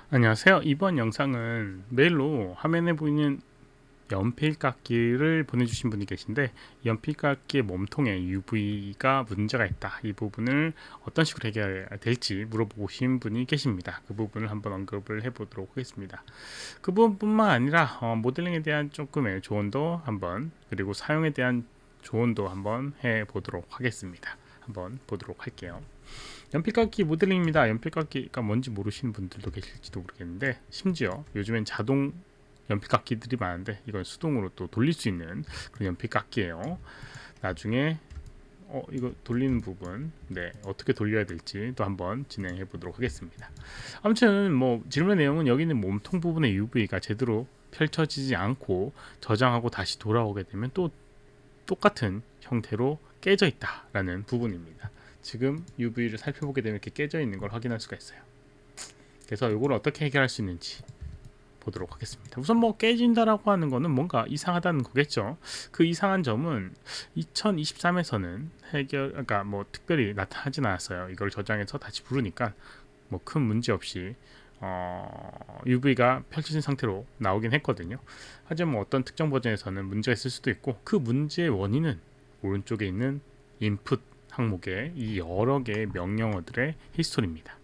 안녕하세요. 이번 영상은 메일로 화면에 보이는 연필깎이를 보내주신 분이 계신데, 연필깎이의 몸통에 UV가 문제가 있다, 이 부분을 어떤 식으로 해결될지 물어보신 분이 계십니다. 그 부분을 한번 언급을 해보도록 하겠습니다. 그 부분뿐만 아니라 모델링에 대한 조금의 조언도 한번, 그리고 사용에 대한 조언도 한번 해보도록 하겠습니다. 한번 보도록 할게요. 연필깎이 모델링입니다. 연필깎이가 뭔지 모르시는 분들도 계실지도 모르겠는데, 심지어 요즘엔 자동 연필깎이들이 많은데 이건 수동으로 또 돌릴 수 있는 그런 연필깎이에요. 나중에 이거 돌리는 부분, 어떻게 돌려야 될지 또 한번 진행해 보도록 하겠습니다. 아무튼 뭐 질문 내용은 여기 있는 몸통 부분의 UV가 제대로 펼쳐지지 않고 저장하고 다시 돌아오게 되면 또 똑같은 형태로 깨져 있다라는 부분입니다. 지금 UV를 살펴보게 되면 이렇게 깨져 있는 걸 확인할 수가 있어요. 그래서 이걸 어떻게 해결할 수 있는지 보도록 하겠습니다. 우선 뭐 깨진다라고 하는 거는 뭔가 이상하다는 거겠죠. 그 이상한 점은 2023에서는 그러니까 뭐 특별히 나타나진 않았어요. 이걸 저장해서 다시 부르니까 뭐 큰 문제 없이 UV가 펼쳐진 상태로 나오긴 했거든요. 하지만 뭐 어떤 특정 버전에서는 문제가 있을 수도 있고, 그 문제의 원인은 오른쪽에 있는 input 항목의 이 여러 개의 명령어들의 히스토리입니다.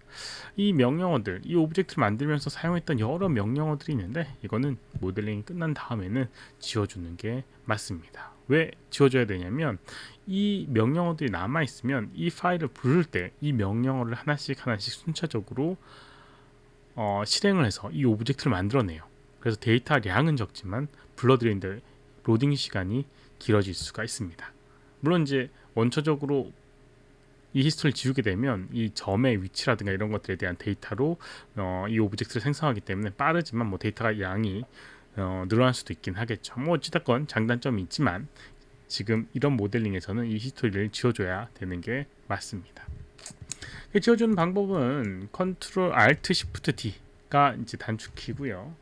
이 명령어들, 이 오브젝트를 만들면서 사용했던 여러 명령어들이 있는데, 이거는 모델링이 끝난 다음에는 지워주는 게 맞습니다. 왜 지워줘야 되냐면, 이 명령어들이 남아있으면 이 파일을 부를 때 이 명령어를 하나씩 순차적으로 실행을 해서 이 오브젝트를 만들어내요. 그래서 데이터량은 적지만 불러들이는데 로딩 시간이 길어질 수가 있습니다. 물론 이제 원초적으로 이 히스토리를 지우게 되면 이 점의 위치라든가 이런 것들에 대한 데이터로 이 오브젝트를 생성하기 때문에 빠르지만 뭐 데이터가 양이 늘어날 수도 있긴 하겠죠. 뭐 어찌됐건 장단점이 있지만 지금 이런 모델링에서는 이 히스토리를 지워줘야 되는 게 맞습니다. 지워주는 방법은 Ctrl Alt Shift D가 이제 단축키고요.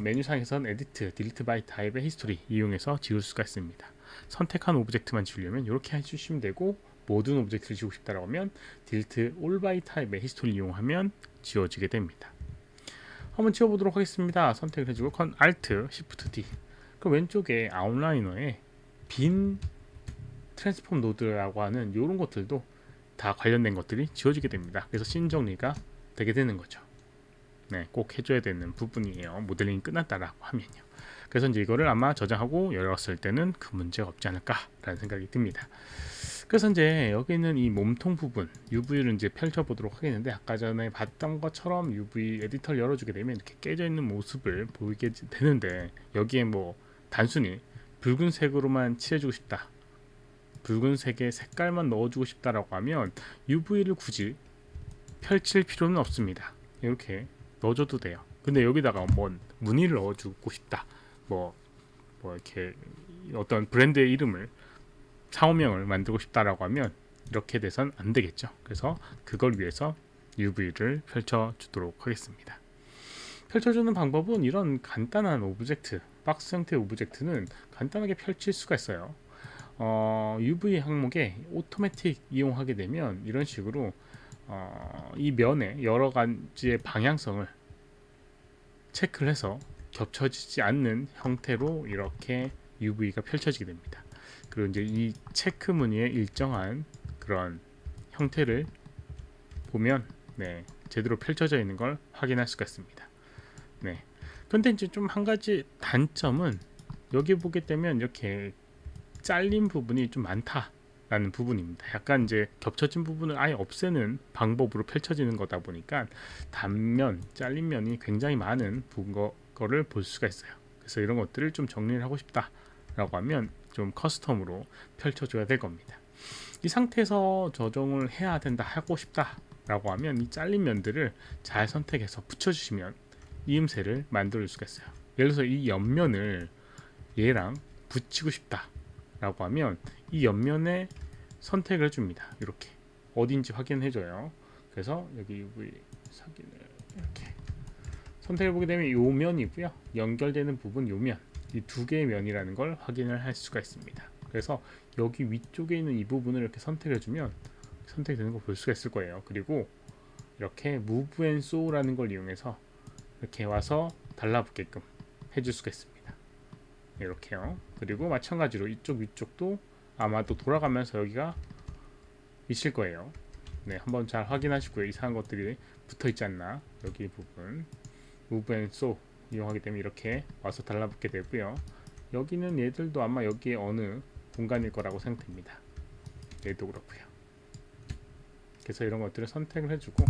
메뉴상에서는 Edit, Delete by Type의 히스토리 이용해서 지울 수가 있습니다. 선택한 오브젝트만 지우려면 이렇게 해주시면 되고, 모든 오브젝트를 지우고 싶다라고 하면 Delete All by Type의 히스토리 이용하면 지워지게 됩니다. 한번 지워보도록 하겠습니다. 선택을 해주고 Alt Shift D. 그 왼쪽에 아웃라이너에 빈 트랜스폼 노드라고 하는 이런 것들도 다 관련된 것들이 지워지게 됩니다. 그래서 씬 정리가 되게 되는 거죠. 꼭 해줘야 되는 부분이에요. 모델링이 끝났다라고 하면요. 그래서 이제 이거를 아마 저장하고 열었을 때는 그 문제가 없지 않을까라는 생각이 듭니다. 그래서 이제 여기 있는 이 몸통 부분 UV를 이제 펼쳐보도록 하겠는데, 아까 전에 봤던 것처럼 UV 에디터를 열어주게 되면 이렇게 깨져 있는 모습을 보이게 되는데, 여기에 뭐 단순히 붉은색으로만 칠해주고 싶다, 붉은색의 색깔만 넣어주고 싶다라고 하면 UV를 굳이 펼칠 필요는 없습니다. 이렇게 넣어줘도 돼요. 근데 여기다가 뭐 무늬를 넣어주고 싶다, 뭐, 이렇게 어떤 브랜드의 이름을, 상호명을 만들고 싶다라고 하면 이렇게 돼선 안 되겠죠. 그래서 그걸 위해서 UV를 펼쳐주도록 하겠습니다. 펼쳐주는 방법은 이런 간단한 오브젝트, 박스 형태의 오브젝트는 간단하게 펼칠 수가 있어요. UV 항목에 오토매틱 이용하게 되면 이런 식으로 이 면에 여러 가지의 방향성을 체크를 해서 겹쳐지지 않는 형태로 이렇게 UV가 펼쳐지게 됩니다. 그리고 이제 이 체크 무늬의 일정한 그런 형태를 보면 제대로 펼쳐져 있는 걸 확인할 수가 있습니다. 그런데 이제 좀 한 가지 단점은, 여기 보게 되면 이렇게 잘린 부분이 좀 많다라는 부분입니다. 약간 이제 겹쳐진 부분을 아예 없애는 방법으로 펼쳐지는 거다 보니까 단면, 잘린 면이 굉장히 많은 거를 볼 수가 있어요. 그래서 이런 것들을 좀 정리를 하고 싶다라고 하면 좀 커스텀으로 펼쳐줘야 될 겁니다. 이 상태에서 조정을 해야 된다, 하고 싶다라고 하면 이 잘린 면들을 잘 선택해서 붙여주시면 이음새를 만들 수가 있어요. 예를 들어서 이 옆면을 얘랑 붙이고 싶다 라고 하면 이 옆면에 선택을 해줍니다. 이렇게 어딘지 확인해줘요. 그래서 여기 UV 확인을 이렇게 선택해보게 되면 이 면이고요, 연결되는 부분 요 면, 이 두 개의 면이라는 걸 확인을 할 수가 있습니다. 그래서 여기 위쪽에 있는 이 부분을 이렇게 선택해주면 선택되는 거 볼 수가 있을 거예요. 그리고 이렇게 Move and Show라는 걸 이용해서 이렇게 와서 달라붙게끔 해줄 수가 있습니다. 이렇게요. 그리고 마찬가지로 이쪽 위쪽도 아마도 돌아가면서 여기가 있을 거예요. 네, 한번 잘 확인하시고요. 이상한 것들이 붙어 있지 않나. 여기 부분 move and sew 이용하게 되면 이렇게 와서 달라붙게 되고요. 여기는 얘들도 아마 여기에 어느 공간일 거라고 생각됩니다. 얘도 그렇고요. 그래서 이런 것들을 선택을 해주고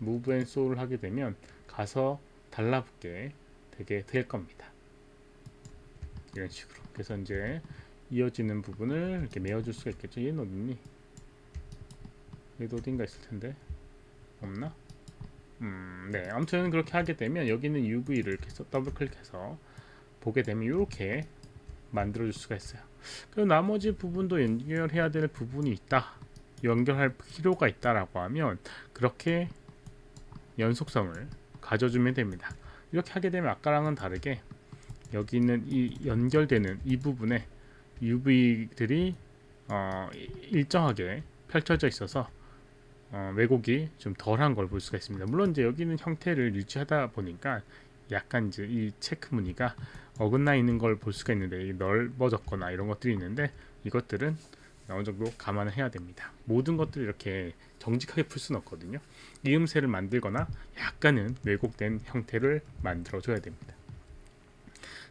move and sew를 하게 되면 가서 달라붙게 되게 될 겁니다. 이런 식으로. 그래서 이제 이어지는 부분을 이렇게 메어줄 수가 있겠죠. 얘는 어딨니? 얘도 어딘가 있을 텐데 없나? 네. 아무튼 그렇게 하게 되면 여기는 UV를 이렇게 더블 클릭해서 보게 되면 이렇게 만들어줄 수가 있어요. 그리고 나머지 부분도 연결해야 될 부분이 있다. 연결할 필요가 있다라고 하면 그렇게 연속성을 가져주면 됩니다. 이렇게 하게 되면 아까랑은 다르게 여기 있는 이 연결되는 이 부분에 UV들이 일정하게 펼쳐져 있어서 왜곡이 좀 덜한 걸 볼 수가 있습니다. 물론 이제 여기는 형태를 유지하다 보니까 약간 이제 이 체크 무늬가 어긋나 있는 걸 볼 수가 있는데 넓어졌거나 이런 것들이 있는데 이것들은 어느 정도 감안을 해야 됩니다. 모든 것들을 이렇게 정직하게 풀 수는 없거든요. 이음새를 만들거나 약간은 왜곡된 형태를 만들어 줘야 됩니다.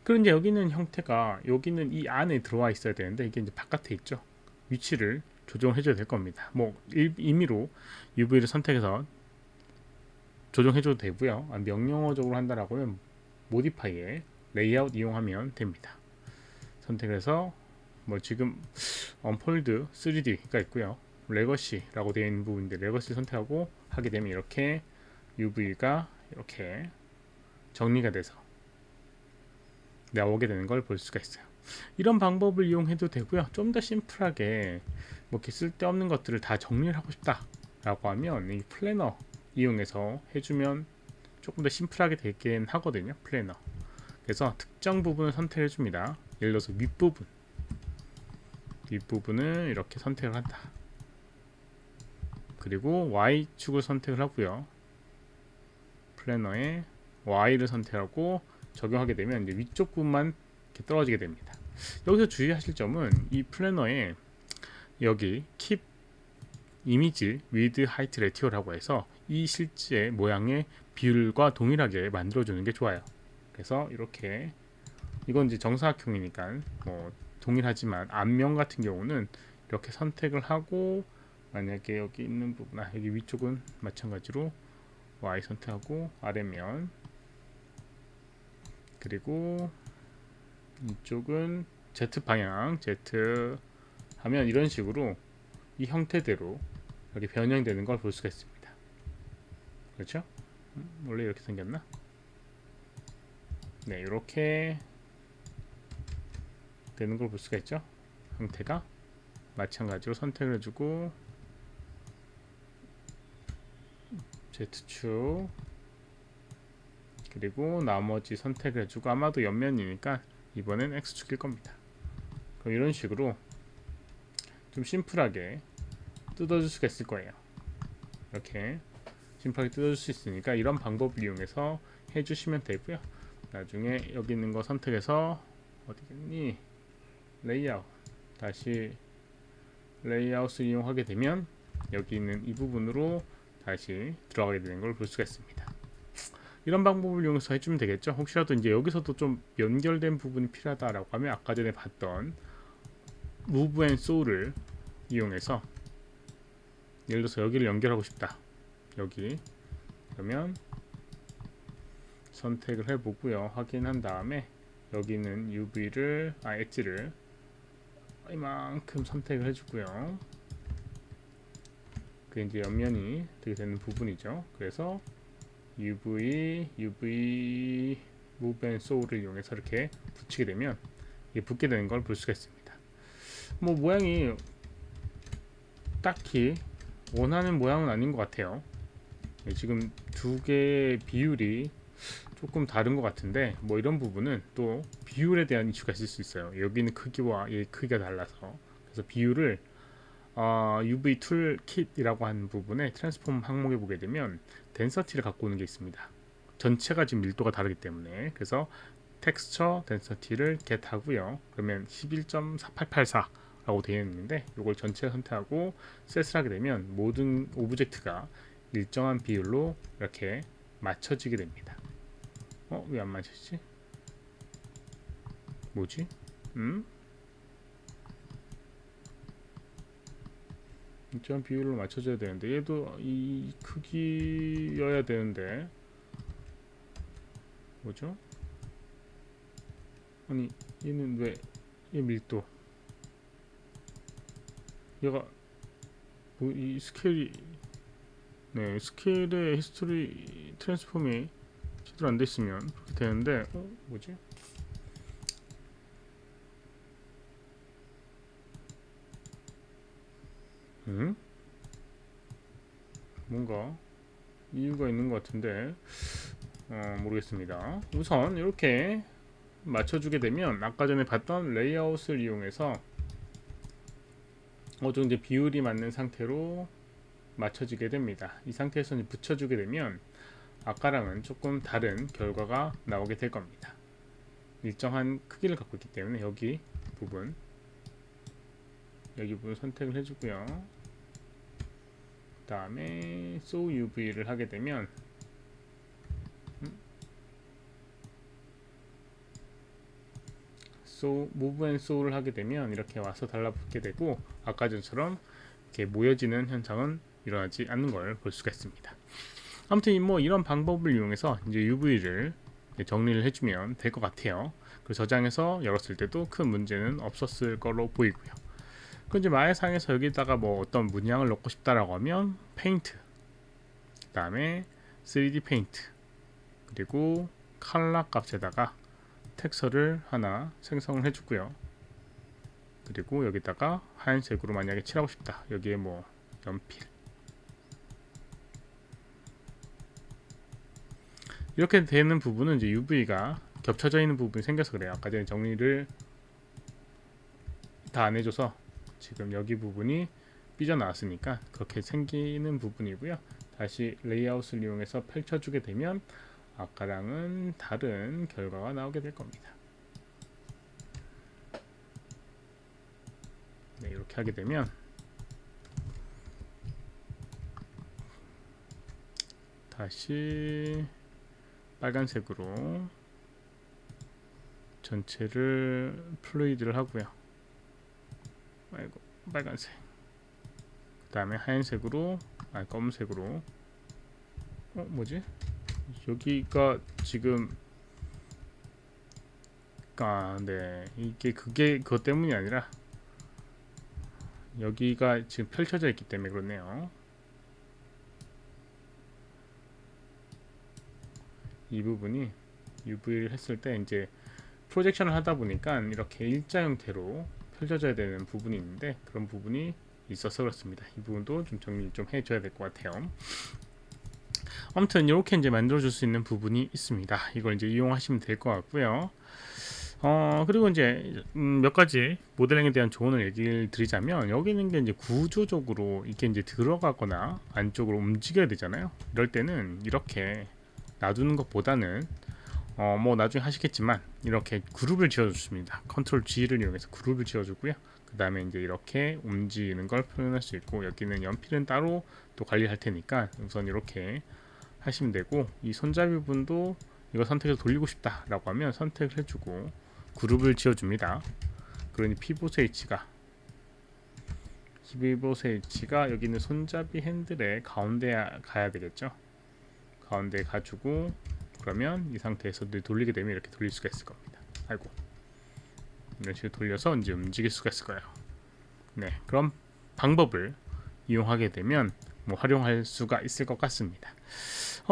그럼 이제 여기는 형태가 여기는 이 안에 들어와 있어야 되는데 이게 이제 바깥에 있죠. 위치를 조정해 줘야 될 겁니다. 뭐 임의로 UV를 선택해서 조정해 줘도 되고요. 명령어적으로 한다라고 하면 모디파이에 레이아웃 이용하면 됩니다. 선택해서 뭐 지금 언폴드 3D가 있고요. 레거시라고 되어 있는 부분인데 레거시 선택하고 하게 되면 이렇게 UV가 이렇게 정리가 돼서 나오게 되는 걸 볼 수가 있어요. 이런 방법을 이용해도 되고요. 좀 더 심플하게 뭐 이렇게 쓸데없는 것들을 다 정리를 하고 싶다라고 하면 이 플래너 이용해서 해주면 조금 더 심플하게 되긴 하거든요. 플래너. 그래서 특정 부분을 선택해 줍니다. 예를 들어서 윗부분을 이렇게 선택을 한다. 그리고 Y축을 선택을 하고요. 플래너에 Y를 선택하고 적용하게 되면 이제 위쪽 부분만 이렇게 떨어지게 됩니다. 여기서 주의하실 점은 이 플래너에 여기 Keep Image with Height Ratio라고 해서 이 실제 모양의 비율과 동일하게 만들어주는 게 좋아요. 그래서 이렇게 이건 이제 정사각형이니까 뭐 동일하지만 앞면 같은 경우는 이렇게 선택을 하고 만약에 여기 있는 부분 여기 위쪽은 마찬가지로 Y 선택하고 아래면 그리고 이쪽은 Z 방향 Z 하면 이런 식으로 이 형태대로 이렇게 변형되는 걸 볼 수가 있습니다. 그렇죠? 원래 이렇게 생겼나? 네, 이렇게 되는 걸 볼 수가 있죠. 형태가 마찬가지로 선택을 해주고 Z축 그리고 나머지 선택을 해주고 아마도 옆면이니까 이번엔 X축일 겁니다. 그럼 이런 식으로 좀 심플하게 뜯어줄 수가 있을 거예요. 이렇게 심플하게 뜯어줄 수 있으니까 이런 방법을 이용해서 해주시면 되고요. 나중에 여기 있는 거 선택해서 어디겠니? 레이아웃 다시 레이아웃을 이용하게 되면 여기 있는 이 부분으로 다시 들어가게 되는 걸 볼 수가 있습니다. 이런 방법을 이용해서 해주면 되겠죠. 혹시라도 이제 여기서도 좀 연결된 부분이 필요하다라고 하면 아까 전에 봤던 move and sew를 이용해서 예를 들어서 여기를 연결하고 싶다. 여기 그러면 선택을 해보고요. 확인한 다음에 여기는 UV를 엣지를 이만큼 선택을 해주고요. 그게 이제 옆면이 되게 되는 부분이죠. 그래서 UV Move and Sew를 이용해서 이렇게 붙이게 되면 이게 붙게 되는 걸 볼 수가 있습니다. 뭐 모양이 딱히 원하는 모양은 아닌 것 같아요. 지금 두 개의 비율이 조금 다른 것 같은데 뭐 이런 부분은 또 비율에 대한 이슈가 있을 수 있어요. 여기는 크기와 얘 크기가 달라서 그래서 비율을 UV 툴 킷이라고 하는 부분에 트랜스폼 항목에 보게 되면 덴서티를 갖고 오는 게 있습니다. 전체가 지금 밀도가 다르기 때문에. 그래서 텍스처 덴서티를 get 하고요. 그러면 11.4884라고 되어 있는데 이걸 전체 선택하고 셋을 하게 되면 모든 오브젝트가 일정한 비율로 이렇게 맞춰지게 됩니다. 왜 안 맞춰지지? 뭐지? 일정한 비율로 맞춰져야 되는데 얘도 이 크기여야 되는데 뭐죠? 아니 얘는 왜 얘 밀도 얘가 뭐 이 스케일이 스케일의 히스토리 트랜스폼이 제대로 안 됐으면 그렇게 되는데 뭐지? 뭔가 이유가 있는 것 같은데 모르겠습니다. 우선 이렇게 맞춰주게 되면 아까 전에 봤던 레이아웃을 이용해서 어느 정도 비율이 맞는 상태로 맞춰지게 됩니다. 이 상태에서 붙여주게 되면 아까랑은 조금 다른 결과가 나오게 될 겁니다. 일정한 크기를 갖고 있기 때문에 여기 부분 선택을 해주고요. 그 다음에 So UV를 하게 되면 Move and So를 하게 되면 이렇게 와서 달라붙게 되고 아까 전처럼 이렇게 모여지는 현상은 일어나지 않는 걸 볼 수가 있습니다. 아무튼 뭐 이런 방법을 이용해서 이제 UV를 정리를 해주면 될 것 같아요. 그리고 저장해서 열었을 때도 큰 문제는 없었을 거로 보이고요. 그 이제 마야상에서 여기다가 뭐 어떤 문양을 넣고 싶다라고 하면 페인트, 그 다음에 3D 페인트, 그리고 컬러 값에다가 텍스처를 하나 생성을 해주고요. 그리고 여기다가 하얀색으로 만약에 칠하고 싶다. 여기에 뭐 연필 이렇게 되는 부분은 이제 UV가 겹쳐져 있는 부분이 생겨서 그래요. 아까 전에 정리를 다 안 해줘서 지금 여기 부분이 삐져나왔으니까 그렇게 생기는 부분이고요. 다시 레이아웃을 이용해서 펼쳐주게 되면 아까랑은 다른 결과가 나오게 될 겁니다. 네, 이렇게 하게 되면 다시 빨간색으로 전체를 플루이드를 하고요. 아이고 빨간색. 그 다음에 하얀색으로 검은색으로 뭐지? 여기가 지금 네 이게 그것 때문이 아니라 여기가 지금 펼쳐져 있기 때문에 그렇네요. 이 부분이 UV를 했을 때 이제 프로젝션을 하다 보니까 이렇게 일자 형태로 펼쳐져야 되는 부분이 있는데 그런 부분이 있어서 그렇습니다. 이 부분도 좀 정리 좀 해줘야 될 것 같아요. 아무튼 이렇게 이제 만들어줄 수 있는 부분이 있습니다. 이걸 이제 이용하시면 될 것 같고요. 그리고 이제 몇 가지 모델링에 대한 조언을 얘기를 드리자면 여기 있는 게 이제 구조적으로 이게 이제 들어가거나 안쪽으로 움직여야 되잖아요. 이럴 때는 이렇게 놔두는 것보다는 뭐 나중에 하시겠지만 이렇게 그룹을 지어줬습니다. 컨트롤 G를 이용해서 그룹을 지어주고요. 그 다음에 이제 이렇게 움직이는 걸 표현할 수 있고 여기는 연필은 따로 또 관리할 테니까 우선 이렇게 하시면 되고 이 손잡이 부분도 이거 선택해서 돌리고 싶다 라고 하면 선택을 해주고 그룹을 지어줍니다. 그러니 피봇 H가 여기 있는 손잡이 핸들의 가운데 가야 되겠죠. 가운데 가지고 그러면 이 상태에서 돌리게 되면 이렇게 돌릴 수가 있을 겁니다. 아이고 이런 식으로 돌려서 이제 움직일 수가 있을 거예요. 네, 그런 방법을 이용하게 되면 뭐 활용할 수가 있을 것 같습니다.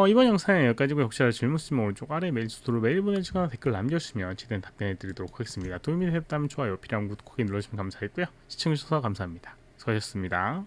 이번 영상은 여기까지고 혹시라도 질문 있으면 오른쪽 아래 메일 주소로 메일 보내주거나 댓글 남겨주시면 최대한 답변해 드리도록 하겠습니다. 도움이 되셨다면 좋아요, 필요한 구독하기 눌러주시면 감사하겠고요. 시청해주셔서 감사합니다. 수고하셨습니다.